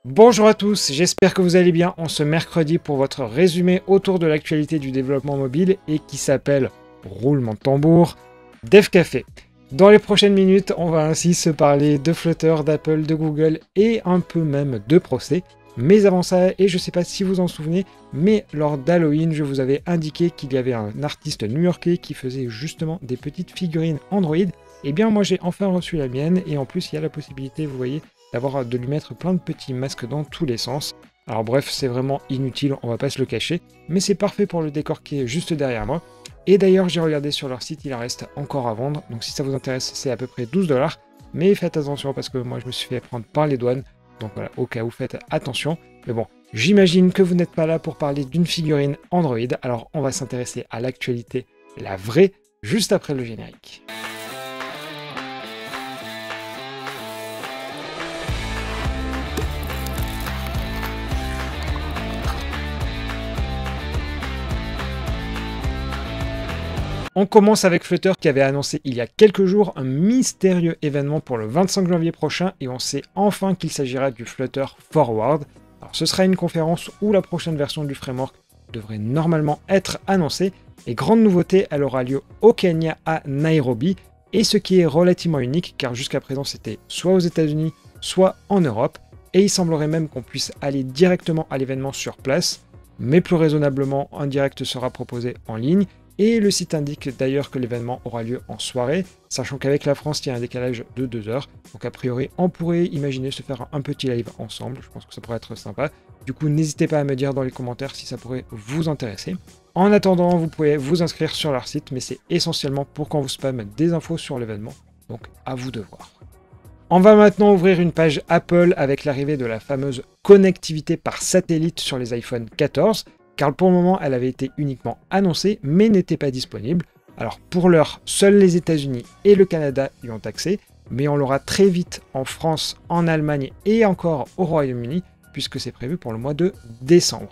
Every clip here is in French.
Bonjour à tous, j'espère que vous allez bien en ce mercredi pour votre résumé autour de l'actualité du développement mobile et qui s'appelle, roulement de tambour, Dev Café. Dans les prochaines minutes, on va ainsi se parler de Flutter, d'Apple, de Google et un peu même de procès. Mais avant ça, et je ne sais pas si vous en souvenez, mais lors d'Halloween, je vous avais indiqué qu'il y avait un artiste new-yorkais qui faisait justement des petites figurines Android. Et bien moi j'ai enfin reçu la mienne et en plus il y a la possibilité, vous voyez, de lui mettre plein de petits masques dans tous les sens. Alors bref, c'est vraiment inutile, on va pas se le cacher, mais c'est parfait pour le décor qui est juste derrière moi. Et d'ailleurs, j'ai regardé sur leur site, il en reste encore à vendre, donc si ça vous intéresse, c'est à peu près 12$, mais faites attention parce que moi je me suis fait prendre par les douanes, donc voilà, au cas où faites attention. Mais bon, j'imagine que vous n'êtes pas là pour parler d'une figurine Android, alors on va s'intéresser à l'actualité, la vraie, juste après le générique. On commence avec Flutter qui avait annoncé il y a quelques jours un mystérieux événement pour le 25 janvier prochain et on sait enfin qu'il s'agira du Flutter Forward. Alors ce sera une conférence où la prochaine version du framework devrait normalement être annoncée et grande nouveauté, elle aura lieu au Kenya à Nairobi et ce qui est relativement unique car jusqu'à présent c'était soit aux États-Unis soit en Europe et il semblerait même qu'on puisse aller directement à l'événement sur place, mais plus raisonnablement un direct sera proposé en ligne. Et le site indique d'ailleurs que l'événement aura lieu en soirée, sachant qu'avec la France, il y a un décalage de 2 heures. Donc a priori, on pourrait imaginer se faire un petit live ensemble, je pense que ça pourrait être sympa. Du coup, n'hésitez pas à me dire dans les commentaires si ça pourrait vous intéresser. En attendant, vous pouvez vous inscrire sur leur site, mais c'est essentiellement pour qu'on vous spamme des infos sur l'événement. Donc à vous de voir. On va maintenant ouvrir une page Apple avec l'arrivée de la fameuse connectivité par satellite sur les iPhone 14. Car pour le moment, elle avait été uniquement annoncée, mais n'était pas disponible. Alors pour l'heure, seuls les États-Unis et le Canada y ont accès, mais on l'aura très vite en France, en Allemagne et encore au Royaume-Uni, puisque c'est prévu pour le mois de décembre.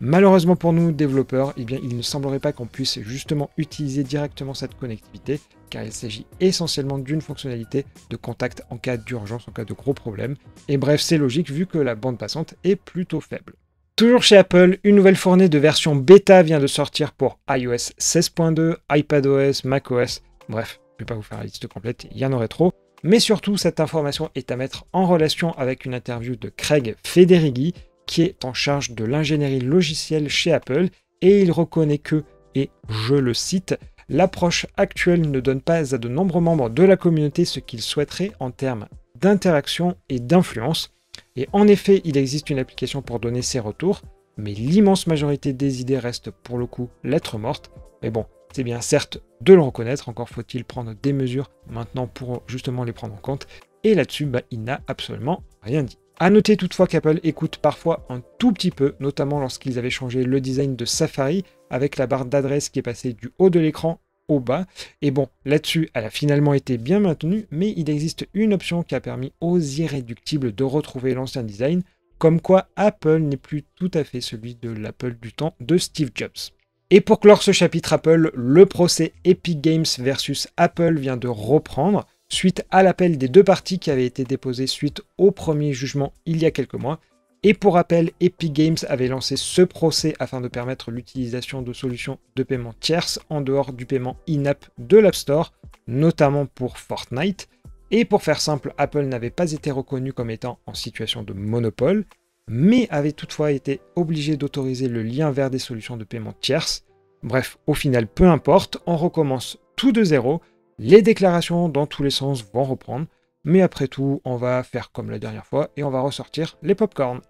Malheureusement pour nous, développeurs, eh bien, il ne semblerait pas qu'on puisse justement utiliser directement cette connectivité, car il s'agit essentiellement d'une fonctionnalité de contact en cas d'urgence, en cas de gros problèmes. Et bref, c'est logique vu que la bande passante est plutôt faible. Toujours chez Apple, une nouvelle fournée de version bêta vient de sortir pour iOS 16.2, iPadOS, macOS, bref, je ne vais pas vous faire la liste complète, il y en aurait trop. Mais surtout, cette information est à mettre en relation avec une interview de Craig Federighi, qui est en charge de l'ingénierie logicielle chez Apple, et il reconnaît que, et je le cite, l'approche actuelle ne donne pas à de nombreux membres de la communauté ce qu'ils souhaiteraient en termes d'interaction et d'influence. Et en effet, il existe une application pour donner ses retours, mais l'immense majorité des idées restent pour le coup lettre morte. Mais bon, c'est bien certes de le reconnaître, encore faut-il prendre des mesures maintenant pour justement les prendre en compte. Et là-dessus, il n'a absolument rien dit. A noter toutefois qu'Apple écoute parfois un tout petit peu, notamment lorsqu'ils avaient changé le design de Safari, avec la barre d'adresse qui est passée du haut de l'écran au bas. Et bon, là-dessus, elle a finalement été bien maintenue, mais il existe une option qui a permis aux irréductibles de retrouver l'ancien design, comme quoi Apple n'est plus tout à fait celui de l'Apple du temps de Steve Jobs. Et pour clore ce chapitre Apple, le procès Epic Games versus Apple vient de reprendre, suite à l'appel des deux parties qui avait été déposé suite au premier jugement il y a quelques mois. Et pour rappel, Epic Games avait lancé ce procès afin de permettre l'utilisation de solutions de paiement tierces en dehors du paiement in-app de l'App Store, notamment pour Fortnite. Et pour faire simple, Apple n'avait pas été reconnu comme étant en situation de monopole, mais avait toutefois été obligé d'autoriser le lien vers des solutions de paiement tierces. Bref, au final, peu importe, on recommence tout de zéro, les déclarations dans tous les sens vont reprendre, mais après tout, on va faire comme la dernière fois et on va ressortir les popcorns.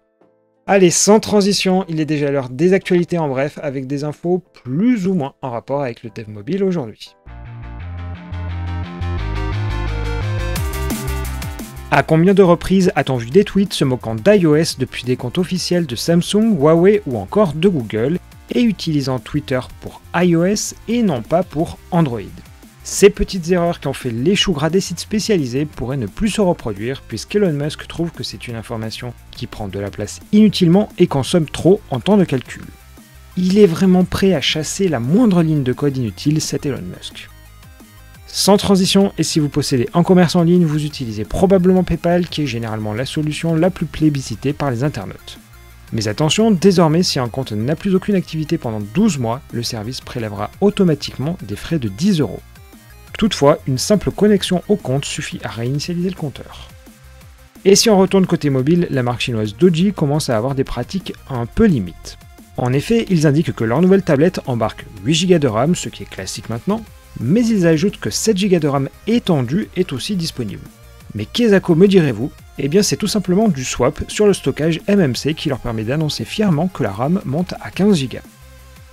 Allez, sans transition, il est déjà l'heure des actualités en bref, avec des infos plus ou moins en rapport avec le dev mobile aujourd'hui. À combien de reprises a-t-on vu des tweets se moquant d'iOS depuis des comptes officiels de Samsung, Huawei ou encore de Google, et utilisant Twitter pour iOS et non pas pour Android? Ces petites erreurs qui ont fait les choux gras des sites spécialisés pourraient ne plus se reproduire puisqu'Elon Musk trouve que c'est une information qui prend de la place inutilement et consomme trop en temps de calcul. Il est vraiment prêt à chasser la moindre ligne de code inutile, cet Elon Musk. Sans transition, et si vous possédez un commerce en ligne, vous utilisez probablement PayPal, qui est généralement la solution la plus plébiscitée par les internautes. Mais attention, désormais, si un compte n'a plus aucune activité pendant 12 mois, le service prélèvera automatiquement des frais de 10 €. Toutefois, une simple connexion au compte suffit à réinitialiser le compteur. Et si on retourne côté mobile, la marque chinoise Doji commence à avoir des pratiques un peu limites. En effet, ils indiquent que leur nouvelle tablette embarque 8 Go de RAM, ce qui est classique maintenant, mais ils ajoutent que 7 Go de RAM étendue est aussi disponible. Mais qu'est-ce que me direz-vous? Eh bien c'est tout simplement du swap sur le stockage MMC qui leur permet d'annoncer fièrement que la RAM monte à 15 Go.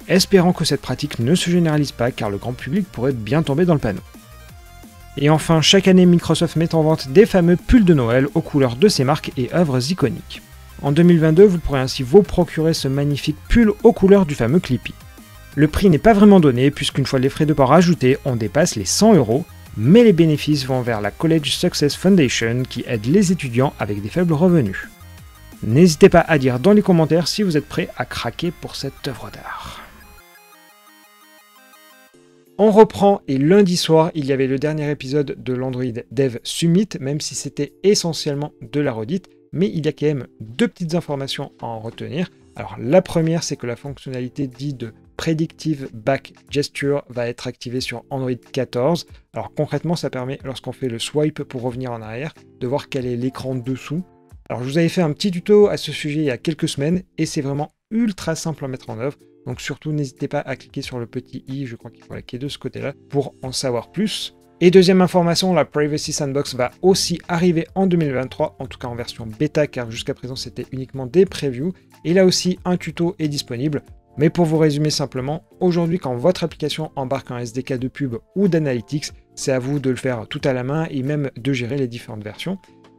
Espérant que cette pratique ne se généralise pas car le grand public pourrait bien tomber dans le panneau. Et enfin, chaque année Microsoft met en vente des fameux pulls de Noël aux couleurs de ses marques et œuvres iconiques. En 2022, vous pourrez ainsi vous procurer ce magnifique pull aux couleurs du fameux Clippy. Le prix n'est pas vraiment donné puisqu'une fois les frais de port ajoutés, on dépasse les 100 €, mais les bénéfices vont vers la College Success Foundation qui aide les étudiants avec des faibles revenus. N'hésitez pas à dire dans les commentaires si vous êtes prêts à craquer pour cette œuvre d'art. On reprend et lundi soir, il y avait le dernier épisode de l'Android Dev Summit, même si c'était essentiellement de la redite, mais il y a quand même deux petites informations à en retenir. Alors la première, c'est que la fonctionnalité dite de Predictive Back Gesture va être activée sur Android 14. Alors concrètement, ça permet, lorsqu'on fait le swipe pour revenir en arrière, de voir quel est l'écran dessous. Alors je vous avais fait un petit tuto à ce sujet il y a quelques semaines, et c'est vraiment ultra simple à mettre en œuvre. Donc surtout, n'hésitez pas à cliquer sur le petit i, je crois qu'il faut cliquer de ce côté-là, pour en savoir plus. Et deuxième information, la Privacy Sandbox va aussi arriver en 2023, en tout cas en version bêta, car jusqu'à présent c'était uniquement des previews. Et là aussi, un tuto est disponible. Mais pour vous résumer simplement, aujourd'hui quand votre application embarque un SDK de pub ou d'analytics, c'est à vous de le faire tout à la main et même de gérer les différentes versions.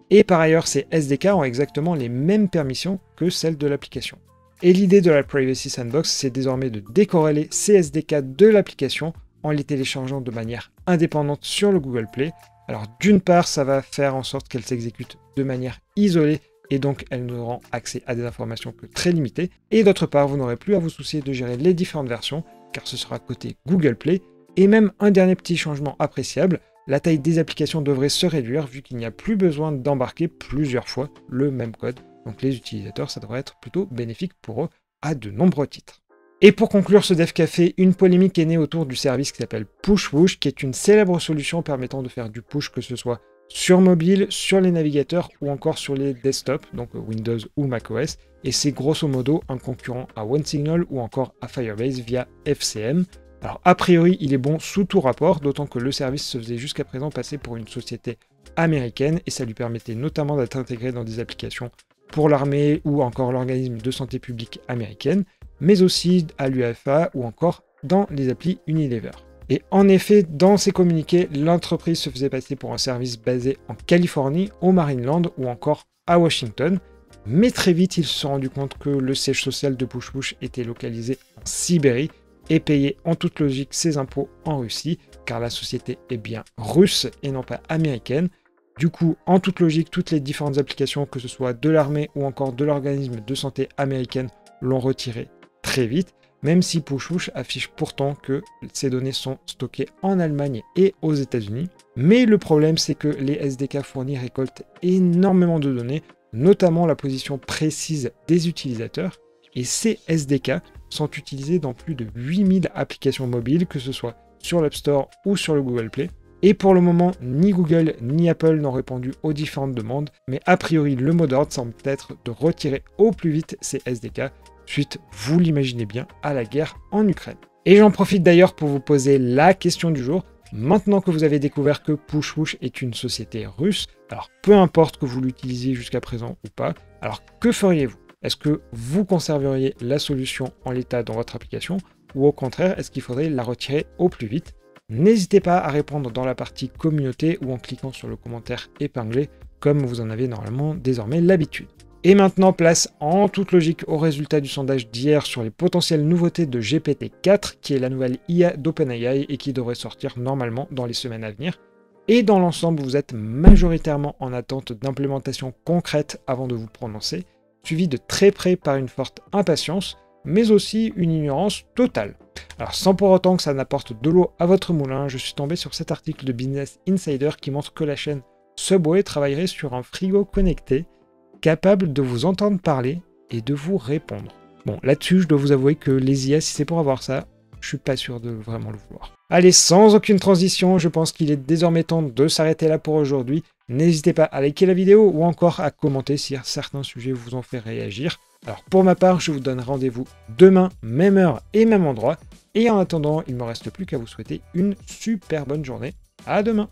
Et par ailleurs, ces SDK ont exactement les mêmes permissions que celles de l'application. Et l'idée de la Privacy Sandbox, c'est désormais de décorréler ces SDK de l'application en les téléchargeant de manière indépendante sur le Google Play. Alors d'une part, ça va faire en sorte qu'elles s'exécutent de manière isolée et donc elles n'auront accès à des informations que très limitées. Et d'autre part, vous n'aurez plus à vous soucier de gérer les différentes versions, car ce sera côté Google Play. Et même un dernier petit changement appréciable, la taille des applications devrait se réduire vu qu'il n'y a plus besoin d'embarquer plusieurs fois le même code. Donc les utilisateurs, ça devrait être plutôt bénéfique pour eux à de nombreux titres. Et pour conclure ce Dev Café, une polémique est née autour du service qui s'appelle Pushwoosh, qui est une célèbre solution permettant de faire du push, que ce soit sur mobile, sur les navigateurs ou encore sur les desktops, donc Windows ou macOS, et c'est grosso modo un concurrent à OneSignal ou encore à Firebase via FCM. Alors a priori, il est bon sous tout rapport, d'autant que le service se faisait jusqu'à présent passer pour une société américaine et ça lui permettait notamment d'être intégré dans des applications pour l'armée ou encore l'organisme de santé publique américaine, mais aussi à l'UEFA ou encore dans les applis Unilever. Et en effet, dans ses communiqués, l'entreprise se faisait passer pour un service basé en Californie, au Marineland ou encore à Washington. Mais très vite, ils se sont rendus compte que le siège social de Pushwoosh était localisé en Sibérie et payait en toute logique ses impôts en Russie, car la société est bien russe et non pas américaine. Du coup, en toute logique, toutes les différentes applications, que ce soit de l'armée ou encore de l'organisme de santé américaine, l'ont retiré très vite. Même si Pushwoosh affiche pourtant que ces données sont stockées en Allemagne et aux États-Unis. Mais le problème, c'est que les SDK fournis récoltent énormément de données, notamment la position précise des utilisateurs. Et ces SDK sont utilisés dans plus de 8000 applications mobiles, que ce soit sur l'App Store ou sur le Google Play. Et pour le moment, ni Google ni Apple n'ont répondu aux différentes demandes, mais a priori, le mot d'ordre semble être de retirer au plus vite ces SDK, suite, vous l'imaginez bien, à la guerre en Ukraine. Et j'en profite d'ailleurs pour vous poser la question du jour. Maintenant que vous avez découvert que Pushwoosh est une société russe, alors peu importe que vous l'utilisiez jusqu'à présent ou pas, alors que feriez-vous? Est-ce que vous conserveriez la solution en l'état dans votre application, ou au contraire, est-ce qu'il faudrait la retirer au plus vite? N'hésitez pas à répondre dans la partie communauté ou en cliquant sur le commentaire épinglé, comme vous en avez normalement désormais l'habitude. Et maintenant, place en toute logique au résultat du sondage d'hier sur les potentielles nouveautés de GPT-4, qui est la nouvelle IA d'OpenAI et qui devrait sortir normalement dans les semaines à venir. Et dans l'ensemble, vous êtes majoritairement en attente d'implémentation concrète avant de vous prononcer, suivi de très près par une forte impatience, mais aussi une ignorance totale. Alors sans pour autant que ça n'apporte de l'eau à votre moulin, je suis tombé sur cet article de Business Insider qui montre que la chaîne Subway travaillerait sur un frigo connecté capable de vous entendre parler et de vous répondre. Bon, là-dessus, je dois vous avouer que les IA, si c'est pour avoir ça, je suis pas sûr de vraiment le vouloir. Allez, sans aucune transition, je pense qu'il est désormais temps de s'arrêter là pour aujourd'hui. N'hésitez pas à liker la vidéo ou encore à commenter si certains sujets vous ont fait réagir. Alors pour ma part, je vous donne rendez-vous demain, même heure et même endroit. Et en attendant, il ne me reste plus qu'à vous souhaiter une super bonne journée. À demain!